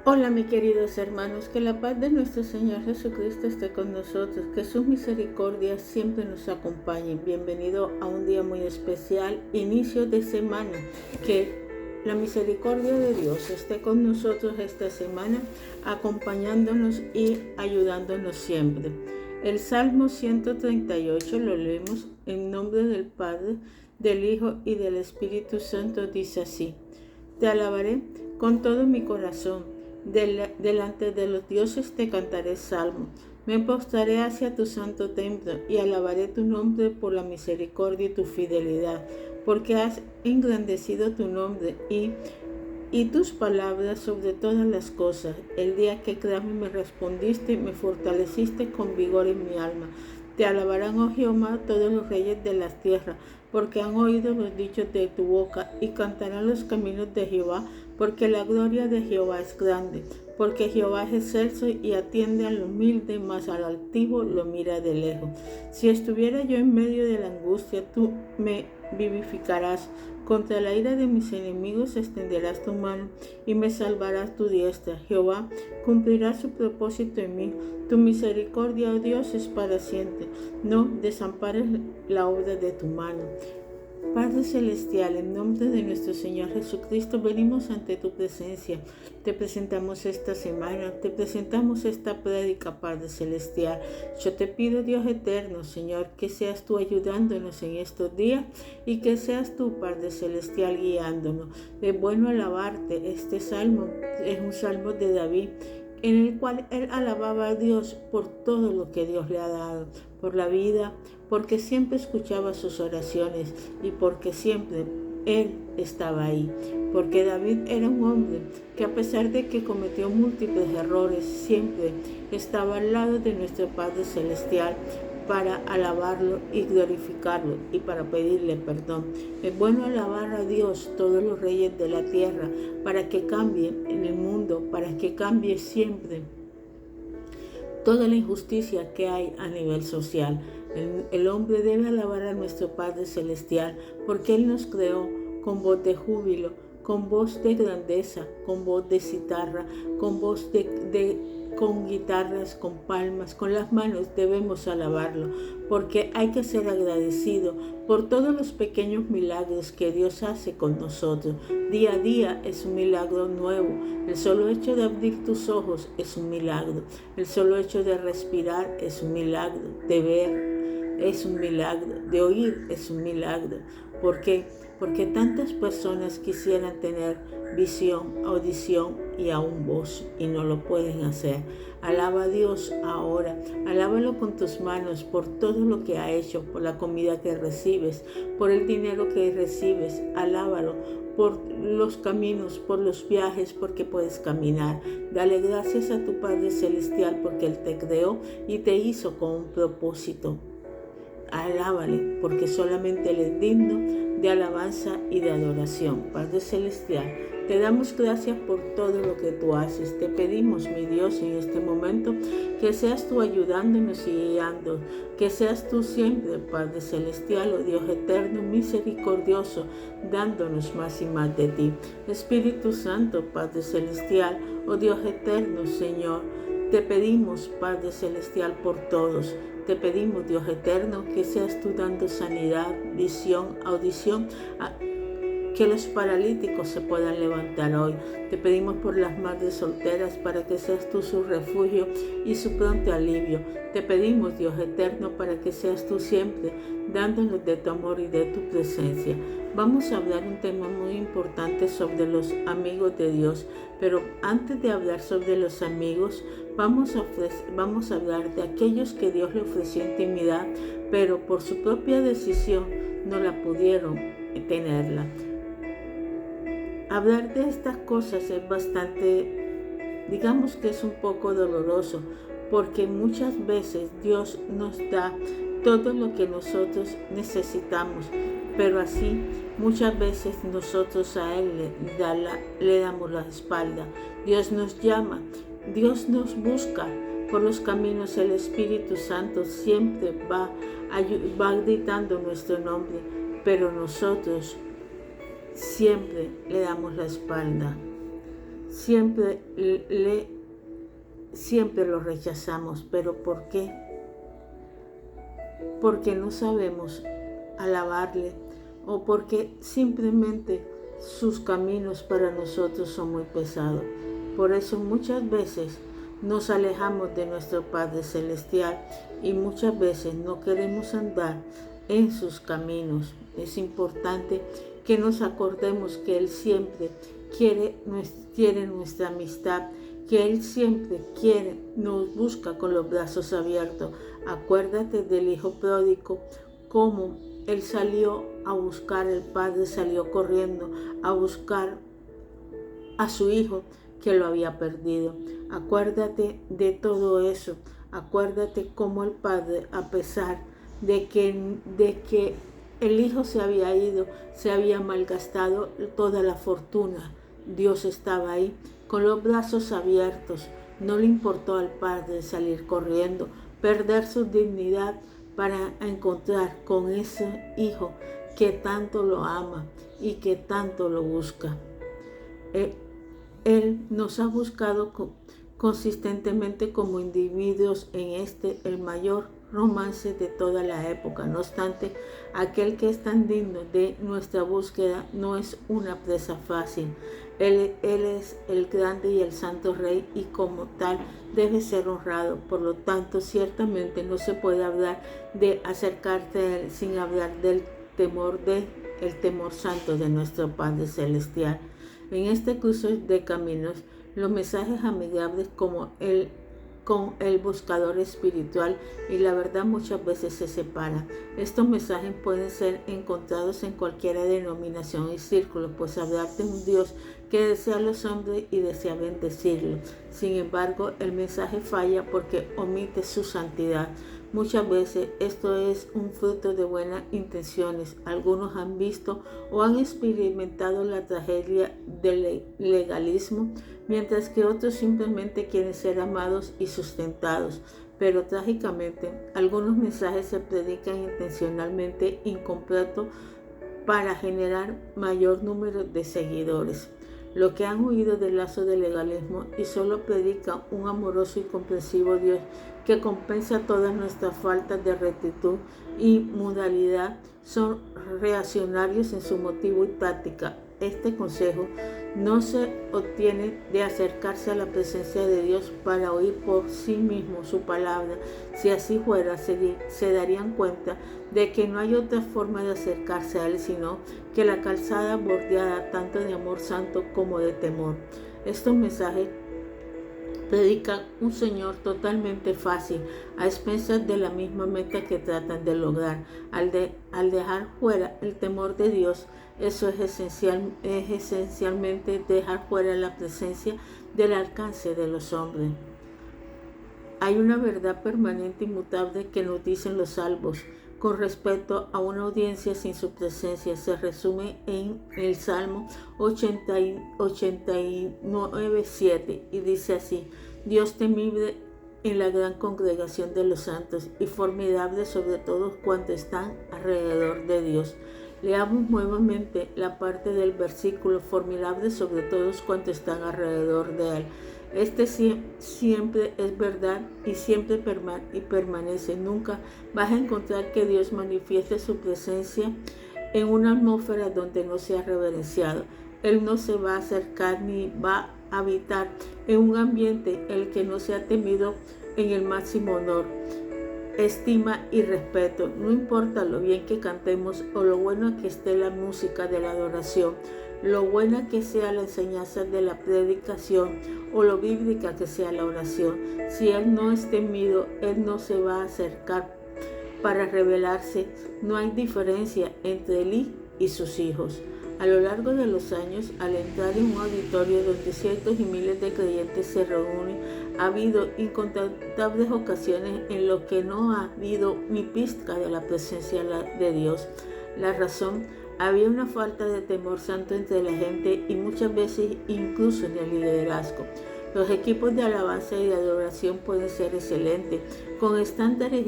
Hola, mis queridos hermanos, que la paz de nuestro Señor Jesucristo esté con nosotros, que sus misericordias siempre nos acompañen. Bienvenido a un día muy especial, inicio de semana. Que la misericordia de Dios esté con nosotros esta semana, acompañándonos y ayudándonos siempre. El Salmo 138 lo leemos en nombre del Padre, del Hijo y del Espíritu Santo. Dice así: Te alabaré con todo mi corazón. Delante de los dioses te cantaré salmos. Me postraré hacia tu santo templo y alabaré tu nombre por la misericordia y tu fidelidad, porque has engrandecido tu nombre y tus palabras sobre todas las cosas. El día que clamé me respondiste y me fortaleciste con vigor en mi alma. Te alabarán, oh Jehová, todos los reyes de la tierra, porque han oído los dichos de tu boca, y cantarán los caminos de Jehová, porque la gloria de Jehová es grande. Porque Jehová es excelso y atiende al humilde, mas al altivo lo mira de lejos. Si estuviera yo en medio de la angustia, tú me vivificarás. Contra la ira de mis enemigos extenderás tu mano y me salvarás tu diestra. Jehová cumplirá su propósito en mí. Tu misericordia, oh Dios, es para siempre. No desampares la obra de tu mano. Padre Celestial, en nombre de nuestro Señor Jesucristo, venimos ante tu presencia. Te presentamos esta semana, te presentamos esta prédica, Padre Celestial. Yo te pido, Dios eterno, Señor, que seas tú ayudándonos en estos días y que seas tú, Padre Celestial, guiándonos. Es bueno alabarte. Este salmo es un salmo de David, en el cual él alababa a Dios por todo lo que Dios le ha dado, por la vida, porque siempre escuchaba sus oraciones y porque siempre él estaba ahí. Porque David era un hombre que, a pesar de que cometió múltiples errores, siempre estaba al lado de nuestro Padre Celestial para alabarlo y glorificarlo y para pedirle perdón. Es bueno alabar a Dios, todos los reyes de la tierra, para que cambie en el mundo, para que cambie siempre toda la injusticia que hay a nivel social. El hombre debe alabar a nuestro Padre Celestial, porque Él nos creó con voz de júbilo, con voz de grandeza, con voz de citarra, con voz con guitarras, con palmas, con las manos debemos alabarlo, porque hay que ser agradecido por todos los pequeños milagros que Dios hace con nosotros. Día a día es un milagro nuevo. El solo hecho de abrir tus ojos es un milagro. El solo hecho de respirar es un milagro. De ver es un milagro. De oír es un milagro. ¿Por qué? Porque tantas personas quisieran tener visión, audición y aún voz y no lo pueden hacer. Alaba a Dios ahora, alábalo con tus manos por todo lo que ha hecho, por la comida que recibes, por el dinero que recibes. Alábalo por los caminos, por los viajes, porque puedes caminar. Dale gracias a tu Padre Celestial porque Él te creó y te hizo con un propósito. Alábale, porque solamente Él es digno de alabanza y de adoración. Padre Celestial, te damos gracias por todo lo que tú haces. Te pedimos, mi Dios, en este momento, que seas tú ayudándonos y guiando, que seas tú siempre, Padre Celestial, oh Dios eterno, misericordioso, dándonos más y más de ti. Espíritu Santo, Padre Celestial, oh Dios eterno, Señor, te pedimos, Padre Celestial, por todos. Te pedimos, Dios eterno, que seas tú dando sanidad, visión, audición, que los paralíticos se puedan levantar hoy. Te pedimos por las madres solteras para que seas tú su refugio y su pronto alivio. Te pedimos, Dios eterno, para que seas tú siempre dándonos de tu amor y de tu presencia. Vamos a hablar un tema muy importante sobre los amigos de Dios, pero antes de hablar sobre los amigos, vamos a hablar de aquellos que Dios le ofreció intimidad, pero por su propia decisión no la pudieron tenerla. Hablar de estas cosas es bastante, digamos que es un poco doloroso, porque muchas veces Dios nos da todo lo que nosotros necesitamos, pero así muchas veces nosotros a Él le damos la espalda. Dios nos llama, Dios nos busca por los caminos. El Espíritu Santo siempre va gritando nuestro nombre, pero nosotros siempre le damos la espalda. siempre lo rechazamos. ¿Pero por qué? Porque no sabemos alabarle o porque simplemente sus caminos para nosotros son muy pesados. Por eso muchas veces nos alejamos de nuestro Padre Celestial y muchas veces no queremos andar en sus caminos. Es importante que nos acordemos que Él siempre quiere nuestra amistad, que Él siempre nos busca con los brazos abiertos. Acuérdate del hijo pródigo, cómo él salió a buscar, el padre salió corriendo a buscar a su hijo que lo había perdido. Acuérdate de todo eso. Acuérdate cómo el padre, a pesar de que el hijo se había ido, se había malgastado toda la fortuna, Dios estaba ahí con los brazos abiertos. No le importó al padre salir corriendo, perder su dignidad para encontrar con ese hijo que tanto lo ama y que tanto lo busca. Él nos ha buscado consistentemente como individuos en el mayor romance de toda la época. No obstante, aquel que es tan digno de nuestra búsqueda no es una presa fácil. Él es el grande y el santo Rey y como tal debe ser honrado. Por lo tanto, ciertamente no se puede hablar de acercarte a Él sin hablar del el temor santo de nuestro Padre Celestial. En este cruce de caminos, los mensajes amigables con el buscador espiritual y la verdad muchas veces se separan. Estos mensajes pueden ser encontrados en cualquier denominación y círculo, pues hablar de un Dios que desea a los hombres y desea bendecirlos. Sin embargo, el mensaje falla porque omite su santidad. Muchas veces esto es un fruto de buenas intenciones. Algunos han visto o han experimentado la tragedia del legalismo, mientras que otros simplemente quieren ser amados y sustentados. Pero trágicamente, algunos mensajes se predican intencionalmente incompletos para generar mayor número de seguidores. Los que han huido del lazo del legalismo y solo predican un amoroso y comprensivo Dios que compensa todas nuestras faltas de rectitud y modalidad son reaccionarios en su motivo y táctica. Este consejo no se obtiene de acercarse a la presencia de Dios para oír por sí mismo su palabra. Si así fuera, se darían cuenta de que no hay otra forma de acercarse a Él sino que la calzada bordeada tanto de amor santo como de temor. Estos mensajes predican un Señor totalmente fácil, a expensas de la misma meta que tratan de lograr. Al dejar fuera el temor de Dios, eso es esencialmente dejar fuera la presencia del alcance de los hombres. Hay una verdad permanente e inmutable que nos dicen los salmos con respecto a una audiencia sin su presencia. Se resume en el Salmo 89:7 y dice así: Dios temible en la gran congregación de los santos y formidable sobre todos cuantos están alrededor de Dios. Leamos nuevamente la parte del versículo: formidable sobre todos cuantos están alrededor de Él. Este siempre es verdad y siempre permanece. Nunca vas a encontrar que Dios manifieste su presencia en una atmósfera donde no sea reverenciado. Él no se va a acercar ni va a habitar en un ambiente en el que no sea temido en el máximo honor, estima y respeto. No importa lo bien que cantemos o lo buena que esté la música de la adoración, lo buena que sea la enseñanza de la predicación o lo bíblica que sea la oración. Si Él no es temido, Él no se va a acercar para revelarse. No hay diferencia entre Él y sus hijos. A lo largo de los años, al entrar en un auditorio donde cientos y miles de creyentes se reúnen, ha habido incontables ocasiones en las que no ha habido ni pizca de la presencia de Dios. La razón: había una falta de temor santo entre la gente y muchas veces incluso en el liderazgo. Los equipos de alabanza y de adoración pueden ser excelentes, con estándares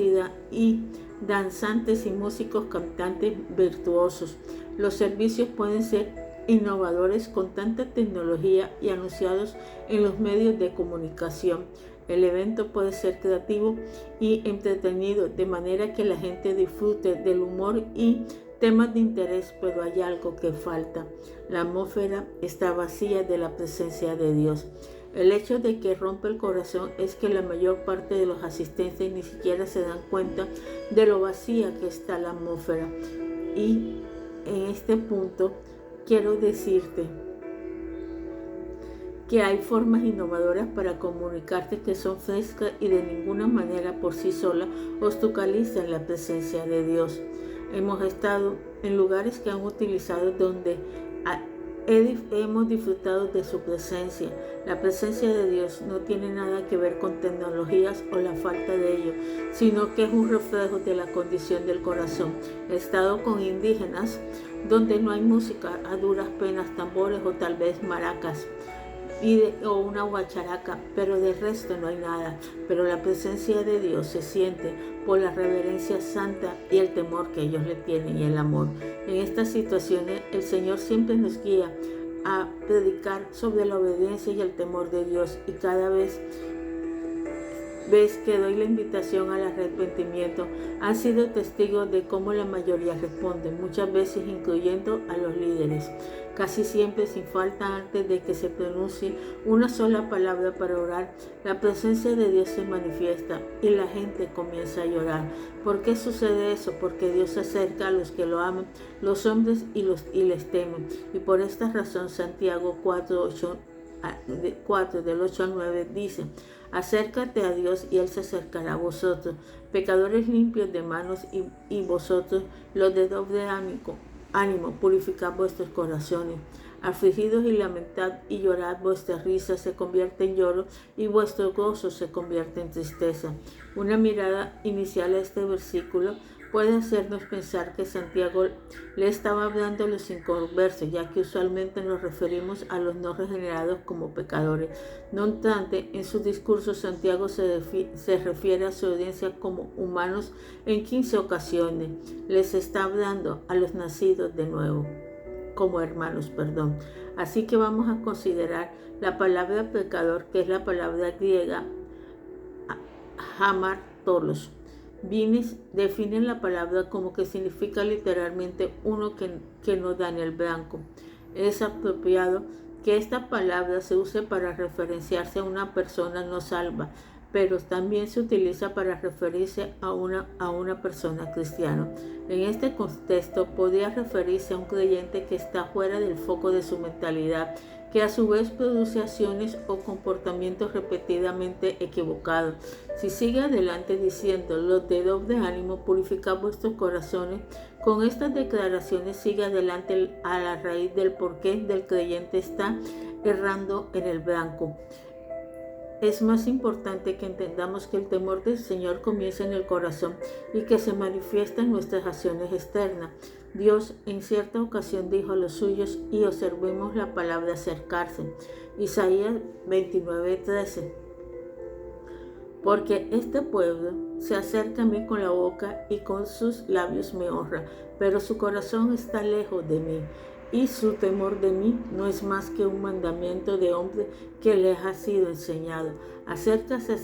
y danzantes y músicos cantantes virtuosos. Los servicios pueden ser innovadores con tanta tecnología y anunciados en los medios de comunicación. El evento puede ser creativo y entretenido, de manera que la gente disfrute del humor y temas de interés, pero hay algo que falta. La atmósfera está vacía de la presencia de Dios. El hecho de que rompe el corazón es que la mayor parte de los asistentes ni siquiera se dan cuenta de lo vacía que está la atmósfera. Y en este punto quiero decirte que hay formas innovadoras para comunicarte que son frescas y de ninguna manera por sí solas obstaculizan la presencia de Dios. Hemos estado en lugares que han utilizado donde hemos disfrutado de su presencia. La presencia de Dios no tiene nada que ver con tecnologías o la falta de ello, sino que es un reflejo de la condición del corazón. He estado con indígenas donde no hay música, a duras penas tambores o tal vez maracas o una guacharaca, pero de resto no hay nada. Pero la presencia de Dios se siente por la reverencia santa y el temor que ellos le tienen y el amor. En estas situaciones el Señor siempre nos guía a predicar sobre la obediencia y el temor de Dios, y cada vez que doy la invitación al arrepentimiento, han sido testigos de cómo la mayoría responde, muchas veces incluyendo a los líderes. Casi siempre, sin falta, antes de que se pronuncie una sola palabra para orar, la presencia de Dios se manifiesta y la gente comienza a llorar. ¿Por qué sucede eso? Porque Dios se acerca a los que lo aman, los hombres y les temen. Y por esta razón Santiago 4 del 8 al 9 dice: acércate a Dios y Él se acercará a vosotros, pecadores limpios de manos, y vosotros, los de doble ánimo, purificad vuestros corazones. Afligidos y lamentad y llorad, vuestra risa se convierte en lloro y vuestro gozo se convierte en tristeza. Una mirada inicial a este versículo puede hacernos pensar que Santiago le estaba hablando a los inconversos, ya que usualmente nos referimos a los no regenerados como pecadores. No obstante, en su discurso Santiago se refiere a su audiencia como humanos en 15 ocasiones. Les está hablando a los nacidos de nuevo, como hermanos, Así que vamos a considerar la palabra pecador, que es la palabra griega hamartolos. Vines definen la palabra como que significa literalmente uno que no da en el blanco. Es apropiado que esta palabra se use para referenciarse a una persona no salva, pero también se utiliza para referirse a una persona cristiana. En este contexto podría referirse a un creyente que está fuera del foco de su mentalidad, que a su vez produce acciones o comportamientos repetidamente equivocados. Si sigue adelante diciendo: los de doble ánimo, purificad vuestros corazones, con estas declaraciones sigue adelante a la raíz del porqué del creyente está errando en el blanco. Es más importante que entendamos que el temor del Señor comienza en el corazón y que se manifiesta en nuestras acciones externas. Dios en cierta ocasión dijo a los suyos, y observemos la palabra acercarse, Isaías 29:13: porque este pueblo se acerca a mí con la boca y con sus labios me honra, pero su corazón está lejos de mí, y su temor de mí no es más que un mandamiento de hombre que les ha sido enseñado. Acércase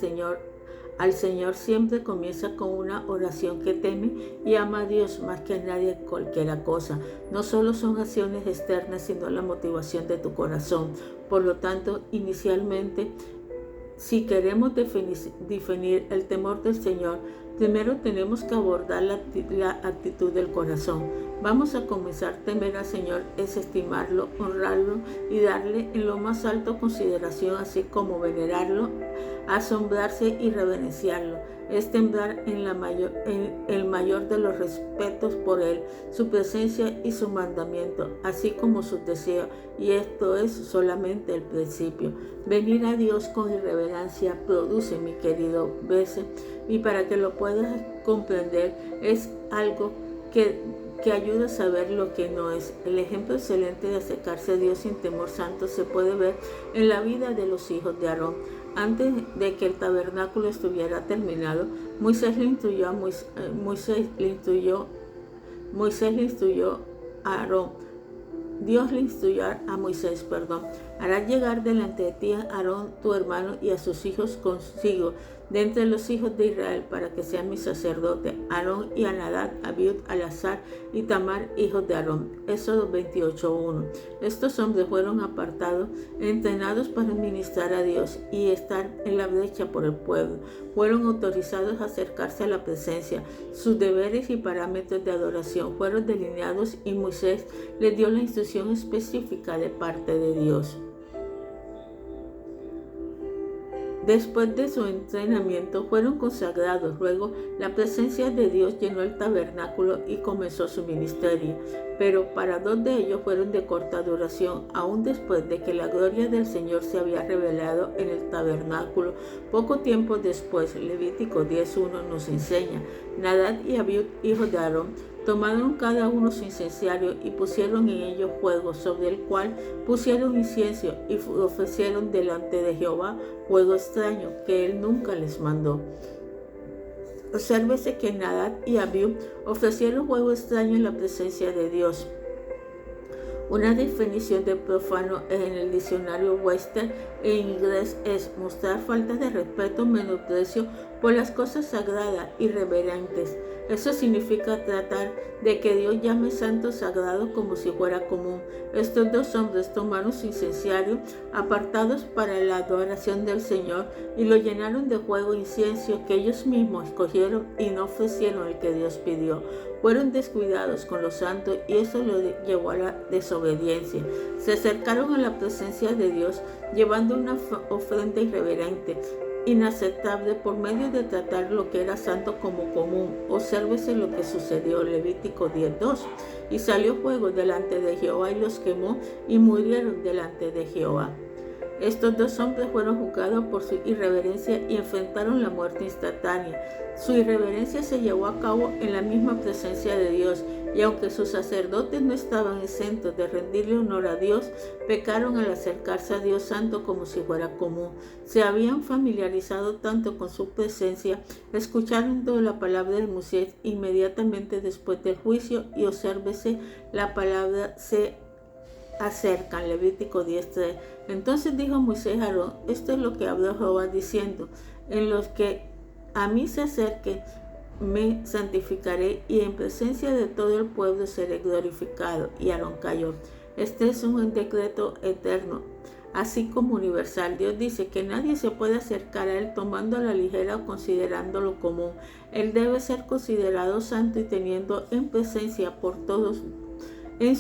al Señor siempre comienza con una oración que teme y ama a Dios más que a nadie cualquiera cosa. No solo son acciones externas, sino la motivación de tu corazón. Por lo tanto, inicialmente, si queremos definir el temor del Señor, primero tenemos que abordar la actitud del corazón. Vamos a comenzar. Temer al Señor es estimarlo, honrarlo y darle en lo más alto consideración, así como venerarlo, asombrarse y reverenciarlo. Es temblar en el mayor de los respetos por Él, su presencia y su mandamiento, así como sus deseos. Y esto es solamente el principio. Venir a Dios con irreverencia produce, mi querido Bese, y para que lo puedas comprender, es algo que ayuda a saber lo que no es. El ejemplo excelente de acercarse a Dios sin temor santo se puede ver en la vida de los hijos de Aarón. Antes de que el tabernáculo estuviera terminado, Moisés le instruyó a Aarón Dios le instruyó a Moisés, harás llegar delante de ti a Aarón tu hermano y a sus hijos consigo, de entre los hijos de Israel, para que sean mis sacerdotes, Aarón y Nadab, Abiud, Alazar y Tamar, hijos de Aarón. Éxodo 28:1. Estos hombres fueron apartados, entrenados para ministrar a Dios y estar en la brecha por el pueblo. Fueron autorizados a acercarse a la presencia. Sus deberes y parámetros de adoración fueron delineados y Moisés les dio la instrucción específica de parte de Dios. Después de su entrenamiento fueron consagrados. Luego la presencia de Dios llenó el tabernáculo y comenzó su ministerio. Pero para 2 de ellos fueron de corta duración, aún después de que la gloria del Señor se había revelado en el tabernáculo. Poco tiempo después, Levítico 10:1 nos enseña, Nadab y Abiud, hijos de Aarón, tomaron cada uno su incensario y pusieron en ello fuego, sobre el cual pusieron incienso y ofrecieron delante de Jehová fuego extraño que él nunca les mandó. Obsérvese que Nadab y Abiud ofrecieron fuego extraño en la presencia de Dios. Una definición de profano en el diccionario Webster en inglés es mostrar falta de respeto, menosprecio por las cosas sagradas y reverentes. Eso significa tratar de que Dios llame santo sagrado como si fuera común. Estos 2 hombres tomaron su incensario apartados para la adoración del Señor y lo llenaron de fuego e incienso que ellos mismos escogieron y no ofrecieron el que Dios pidió. Fueron descuidados con los santos y eso lo llevó a la desobediencia. Se acercaron a la presencia de Dios llevando una ofrenda irreverente, inaceptable, por medio de tratar lo que era santo como común. Obsérvese lo que sucedió, Levítico 10:2. Y salió fuego delante de Jehová y los quemó y murieron delante de Jehová. Estos 2 hombres fueron juzgados por su irreverencia y enfrentaron la muerte instantánea. Su irreverencia se llevó a cabo en la misma presencia de Dios, y aunque sus sacerdotes no estaban exentos de rendirle honor a Dios, pecaron al acercarse a Dios santo como si fuera común. Se habían familiarizado tanto con su presencia, escucharon toda la palabra de Moisés inmediatamente después del juicio, y obsérvese la palabra se acercan, Levítico 10:3. Entonces dijo Moisés a Aarón, esto es lo que habló Jehová diciendo, en los que a mí se acerque me santificaré y en presencia de todo el pueblo seré glorificado. Y Aarón cayó. Este es un decreto eterno, así como universal. Dios dice que nadie se puede acercar a él tomando a la ligera o considerándolo común. Él debe ser considerado santo y teniendo en presencia por todos en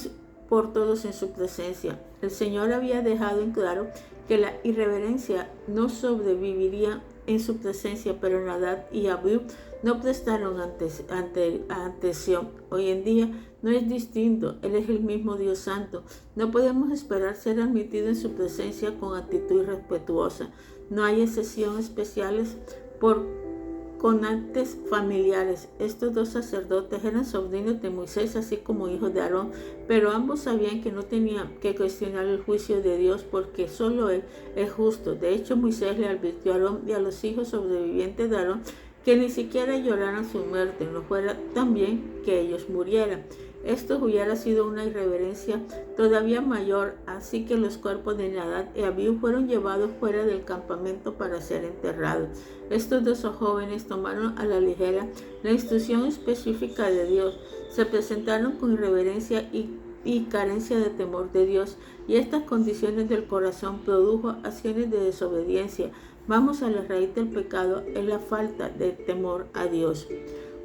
su presencia. El Señor había dejado en claro que la irreverencia no sobreviviría en su presencia, pero Nadab y Abiud no prestaron atención. Hoy en día no es distinto, Él es el mismo Dios Santo. No podemos esperar ser admitidos en su presencia con actitud irrespetuosa. No hay excepciones especiales con actos familiares. Estos 2 sacerdotes eran sobrinos de Moisés, así como hijos de Aarón, pero ambos sabían que no tenían que cuestionar el juicio de Dios porque solo Él es justo. De hecho, Moisés le advirtió a Aarón y a los hijos sobrevivientes de Aarón que ni siquiera lloraran su muerte, no fuera también que ellos murieran. Esto hubiera sido una irreverencia todavía mayor, así que los cuerpos de Nadab y Abiud fueron llevados fuera del campamento para ser enterrados. Estos 2 jóvenes tomaron a la ligera la instrucción específica de Dios, se presentaron con irreverencia y carencia de temor de Dios, y estas condiciones del corazón produjo acciones de desobediencia. Vamos a la raíz del pecado, es la falta de temor a Dios.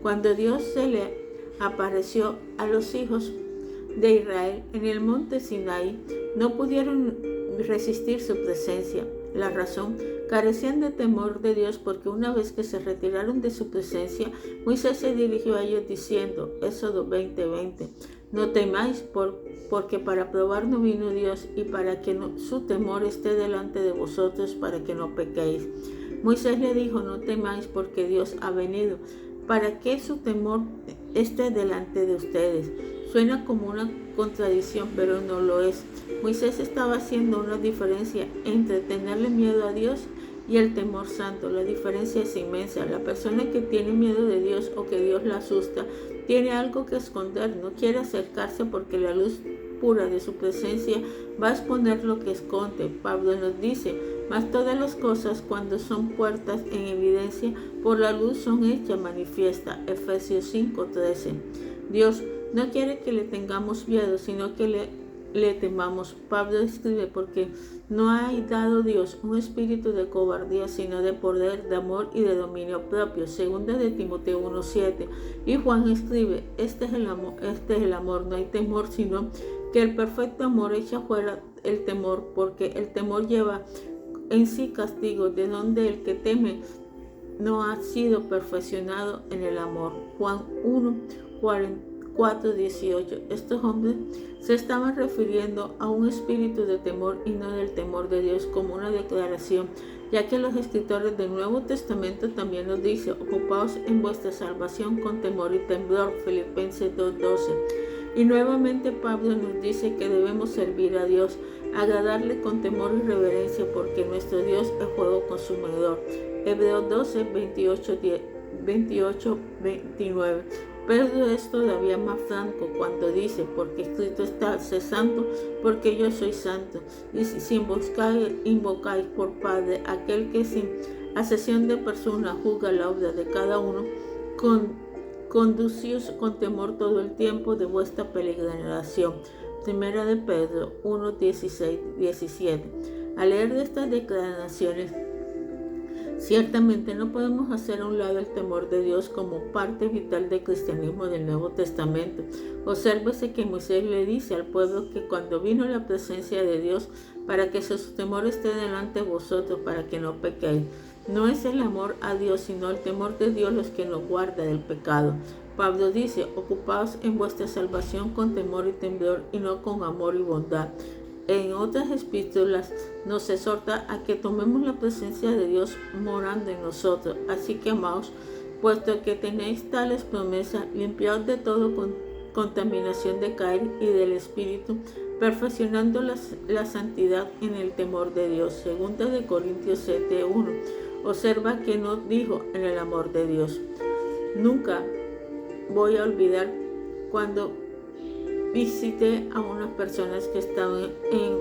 Cuando Dios se le apareció a los hijos de Israel en el monte Sinaí, no pudieron resistir su presencia. La razón, carecían de temor de Dios porque una vez que se retiraron de su presencia, Moisés se dirigió a ellos diciendo, Éxodo 20:20, no temáis porque para probarnos vino Dios y para que su temor esté delante de vosotros para que no pequéis. Moisés le dijo, no temáis porque Dios ha venido, para que su temor esté delante de ustedes. Suena como una contradicción, pero no lo es. Moisés estaba haciendo una diferencia entre tenerle miedo a Dios y el temor santo. La diferencia es inmensa. La persona que tiene miedo de Dios o que Dios la asusta, tiene algo que esconder, no quiere acercarse porque la luz pura de su presencia va a exponer lo que esconde. Pablo nos dice: mas todas las cosas, cuando son puestas en evidencia por la luz, son hechas manifiestas. Efesios 5:13. Dios no quiere que le tengamos miedo, sino que le temamos. Pablo escribe: porque no ha dado Dios un espíritu de cobardía, sino de poder, de amor y de dominio propio. Segunda de Timoteo 1:7. Y Juan escribe: este es el amor, no hay temor, sino que el perfecto amor echa fuera el temor, porque el temor lleva en sí castigo, de donde el que teme no ha sido perfeccionado en el amor. Juan 1:4-18. Estos hombres se estaban refiriendo a un espíritu de temor y no del temor de Dios como una declaración, ya que los escritores del Nuevo Testamento también nos dice: ocupaos en vuestra salvación con temor y temblor. Filipenses 2:12. Y nuevamente Pablo nos dice que debemos servir a Dios, agradarle con temor y reverencia, porque nuestro Dios es fuego consumidor. Hebreos 12:28-29. Pedro es todavía más franco cuando dice: porque escrito está: sé santo, porque yo soy santo. Y si invocáis por Padre aquel que sin acepción de persona juzga la obra de cada uno, conducíos con temor todo el tiempo de vuestra peregrinación. Primera de Pedro 1:16-17. Al leer de estas declaraciones, ciertamente no podemos hacer a un lado el temor de Dios como parte vital del cristianismo del Nuevo Testamento. Obsérvese que Moisés le dice al pueblo que cuando vino la presencia de Dios, para que su temor esté delante de vosotros, para que no pequéis. No es el amor a Dios, sino el temor de Dios los que nos guarda del pecado. Pablo dice: ocupaos en vuestra salvación con temor y temblor, y no con amor y bondad. En otras epístolas nos exhorta a que tomemos la presencia de Dios morando en nosotros. Así que, amados, puesto que tenéis tales promesas, limpiaos de toda contaminación de carne y del espíritu, perfeccionando la santidad en el temor de Dios. Segunda de Corintios 7:1. Observa que no dijo en el amor de Dios. Nunca voy a olvidar cuando visité a unas personas que estaban en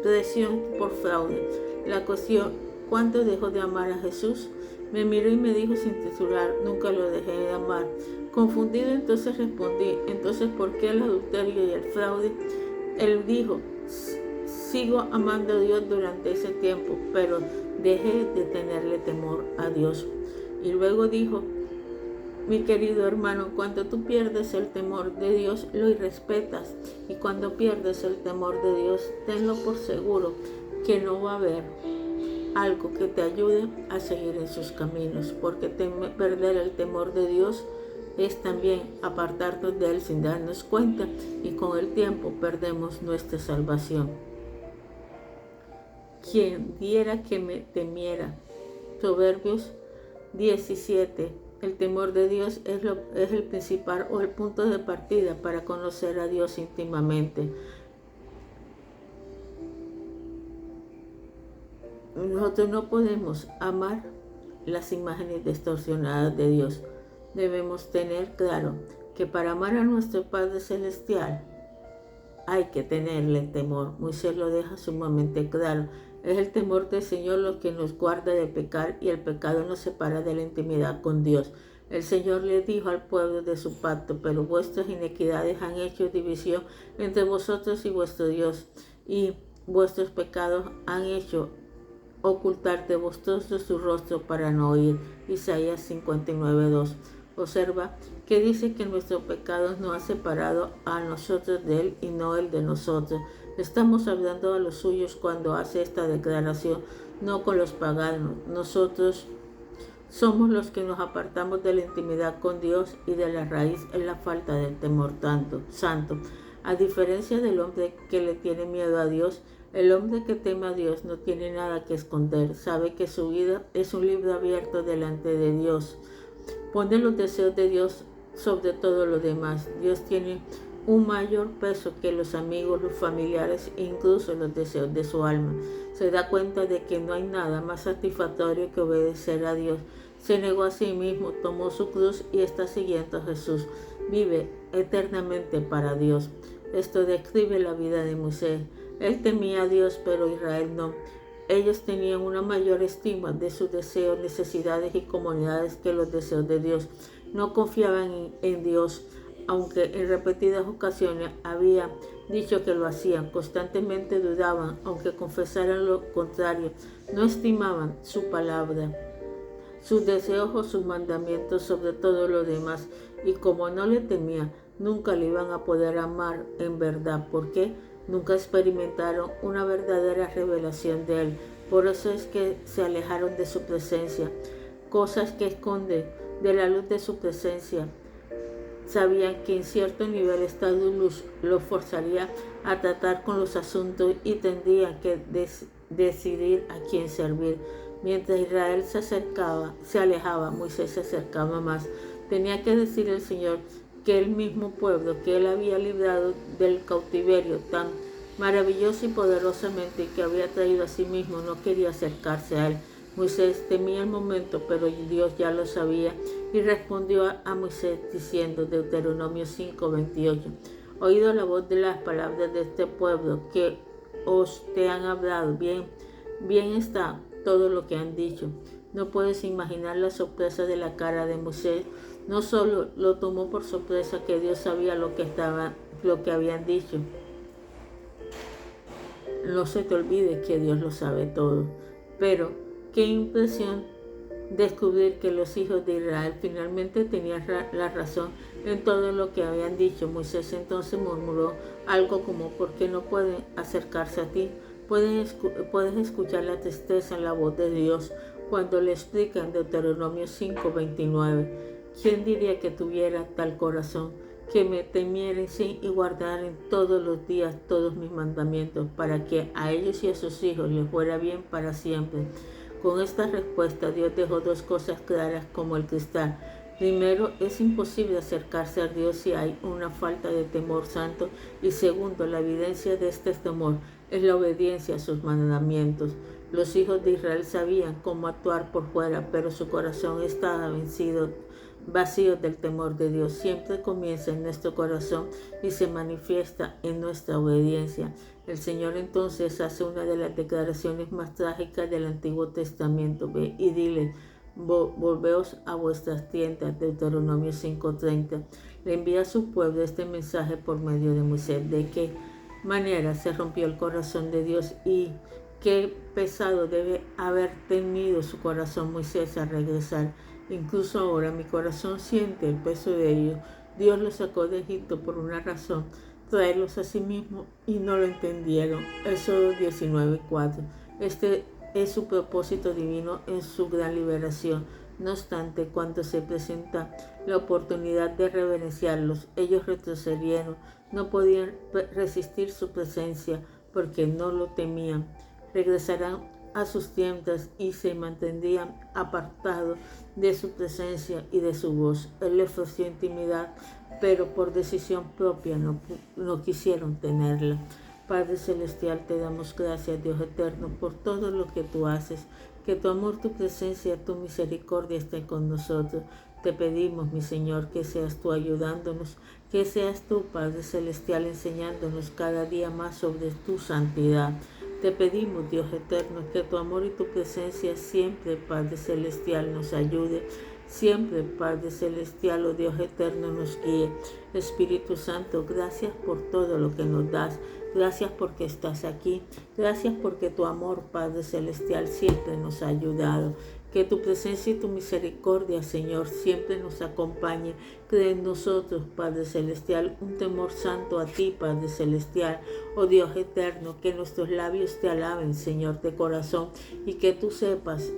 presión por fraude. La cuestión: ¿cuándo dejó de amar a Jesús? Me miró y me dijo sin titular: nunca lo dejé de amar. Confundido, entonces respondí: entonces, ¿por qué el adulterio y el fraude? Él dijo: sigo amando a Dios durante ese tiempo, pero dejé de tenerle temor a Dios. Y luego dijo: mi querido hermano, cuando tú pierdes el temor de Dios, lo irrespetas. Y cuando pierdes el temor de Dios, tenlo por seguro que no va a haber algo que te ayude a seguir en sus caminos. Porque perder el temor de Dios es también apartarnos de Él sin darnos cuenta, y con el tiempo perdemos nuestra salvación. Quien diera que me temiera. Proverbios 17. El temor de Dios es el principal o el punto de partida para conocer a Dios íntimamente. Nosotros no podemos amar las imágenes distorsionadas de Dios. Debemos tener claro que para amar a nuestro Padre Celestial hay que tenerle temor. Moisés lo deja sumamente claro. Es el temor del Señor lo que nos guarda de pecar, y el pecado nos separa de la intimidad con Dios. El Señor le dijo al pueblo de su pacto: pero vuestras iniquidades han hecho división entre vosotros y vuestro Dios, y vuestros pecados han hecho ocultar de vosotros su rostro para no oír. Isaías 59:2. Observa que dice que nuestro pecado nos ha separado a nosotros de Él y no Él de nosotros. Estamos hablando a los suyos cuando hace esta declaración, no con los paganos. Nosotros somos los que nos apartamos de la intimidad con Dios, y de la raíz es la falta del temor santo. A diferencia del hombre que le tiene miedo a Dios, el hombre que teme a Dios no tiene nada que esconder. Sabe que su vida es un libro abierto delante de Dios. Pone los deseos de Dios sobre todo lo demás. Dios tiene un mayor peso que los amigos, los familiares e incluso los deseos de su alma. Se da cuenta de que no hay nada más satisfactorio que obedecer a Dios. Se negó a sí mismo, tomó su cruz y está siguiendo a Jesús. Vive eternamente para Dios. Esto describe la vida de Moisés. Él temía a Dios, pero Israel no. Ellos tenían una mayor estima de sus deseos, necesidades y comunidades que los deseos de Dios. No confiaban en Dios, aunque en repetidas ocasiones había dicho que lo hacían. Constantemente dudaban, aunque confesaran lo contrario. No estimaban su palabra, sus deseos o sus mandamientos sobre todo lo demás. Y como no le temían, nunca le iban a poder amar en verdad. ¿Por qué? Nunca experimentaron una verdadera revelación de Él. Por eso es que se alejaron de su presencia. Cosas que esconden de la luz de su presencia. Sabían que en cierto nivel esta luz los forzaría a tratar con los asuntos y tendrían que decidir a quién servir. Mientras Israel se alejaba, Moisés se acercaba más. Tenía que decir el Señor que el mismo pueblo que él había librado del cautiverio tan maravilloso y poderosamente y que había traído a sí mismo, no quería acercarse a él. Moisés temía el momento, pero Dios ya lo sabía y respondió a Moisés diciendo, Deuteronomio 5:28, oído la voz de las palabras de este pueblo que os te han hablado, bien está todo lo que han dicho. No puedes imaginar la sorpresa de la cara de Moisés. No solo lo tomó por sorpresa que Dios sabía lo que habían dicho. No se te olvide que Dios lo sabe todo. Pero qué impresión descubrir que los hijos de Israel finalmente tenían la razón en todo lo que habían dicho. Moisés entonces murmuró algo como, ¿por qué no pueden acercarse a ti? Puedes escuchar la tristeza en la voz de Dios cuando le explican Deuteronomio 5:29. ¿Quién diría que tuviera tal corazón, que me temieren y guardaren todos los días todos mis mandamientos, para que a ellos y a sus hijos les fuera bien para siempre? Con esta respuesta Dios dejó dos cosas claras como el cristal. Primero, es imposible acercarse a Dios si hay una falta de temor santo. Y segundo, la evidencia de este temor es la obediencia a sus mandamientos. Los hijos de Israel sabían cómo actuar por fuera, pero su corazón estaba vacío del temor de Dios. Siempre comienza en nuestro corazón y se manifiesta en nuestra obediencia. El Señor entonces hace una de las declaraciones más trágicas del Antiguo Testamento. Ve y dile, volveos a vuestras tiendas, Deuteronomio 5:30. Le envía a su pueblo este mensaje por medio de Moisés. ¿De qué manera se rompió el corazón de Dios y qué pesado debe haber tenido su corazón Moisés al regresar? Incluso ahora mi corazón siente el peso de ellos. Dios los sacó de Egipto por una razón, traerlos a sí mismo, y no lo entendieron. Éxodo 19:4. Este es su propósito divino en su gran liberación. No obstante, cuando se presenta la oportunidad de reverenciarlos, ellos retrocedieron. No podían resistir su presencia porque no lo temían. Regresarán a sus tiendas y se mantendrían apartados de su presencia y de su voz. Él les ofreció intimidad, pero por decisión propia no quisieron tenerla. Padre Celestial, te damos gracias, Dios eterno, por todo lo que tú haces. Que tu amor, tu presencia, tu misericordia estén con nosotros. Te pedimos, mi Señor, que seas tú ayudándonos, que seas tú, Padre Celestial, enseñándonos cada día más sobre tu santidad. Te pedimos, Dios eterno, que tu amor y tu presencia siempre, Padre Celestial, nos ayude. Siempre, Padre Celestial, oh Dios eterno, nos guíe. Espíritu Santo, gracias por todo lo que nos das. Gracias porque estás aquí. Gracias porque tu amor, Padre Celestial, siempre nos ha ayudado. Que tu presencia y tu misericordia, Señor, siempre nos acompañe. Crea en nosotros, Padre Celestial, un temor santo a ti, Padre Celestial. Oh Dios eterno, que nuestros labios te alaben, Señor, de corazón, y que tú sepas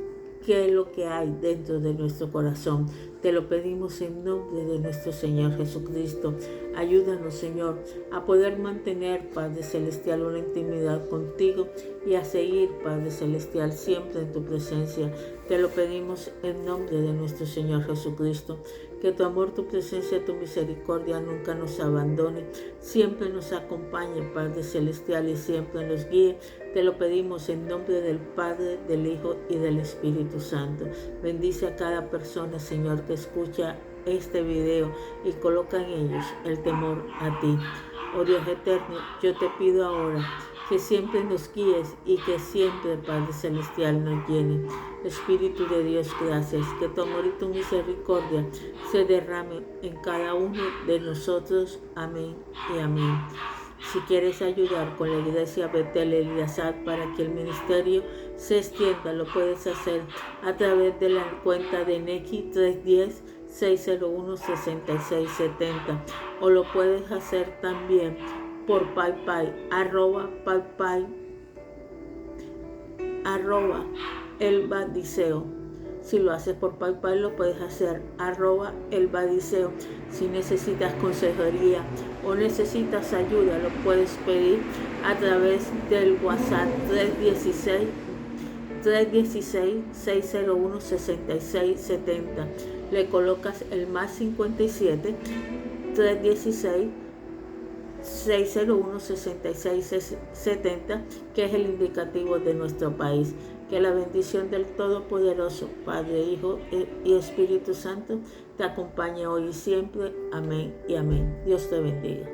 qué es lo que hay dentro de nuestro corazón. Te lo pedimos en nombre de nuestro Señor Jesucristo. Ayúdanos, Señor, a poder mantener, Padre Celestial, una intimidad contigo y a seguir, Padre Celestial, siempre en tu presencia. Te lo pedimos en nombre de nuestro Señor Jesucristo. Que tu amor, tu presencia, tu misericordia nunca nos abandone. Siempre nos acompañe, Padre Celestial, y siempre nos guíe. Te lo pedimos en nombre del Padre, del Hijo y del Espíritu Santo. Bendice a cada persona, Señor, que escucha este video y coloca en ellos el temor a ti. Oh Dios eterno, yo te pido ahora que siempre nos guíes y que siempre, Padre Celestial, nos llene. Espíritu de Dios, gracias, que tu amor y tu misericordia se derrame en cada uno de nosotros. Amén y amén. Si quieres ayudar con la Iglesia Betel Elíasar para que el ministerio se extienda, lo puedes hacer a través de la cuenta de Nequi 310-601-6670 o lo puedes hacer también por PayPal, @elbadiseo. Si lo haces por PayPal, lo puedes hacer @elbadiseo. Si necesitas consejería o necesitas ayuda, lo puedes pedir a través del WhatsApp 316-601-6670. Le colocas el +57 316-601-6670, que es el indicativo de nuestro país. Que la bendición del Todopoderoso, Padre, Hijo y Espíritu Santo, te acompañe hoy y siempre. Amén y amén. Dios te bendiga.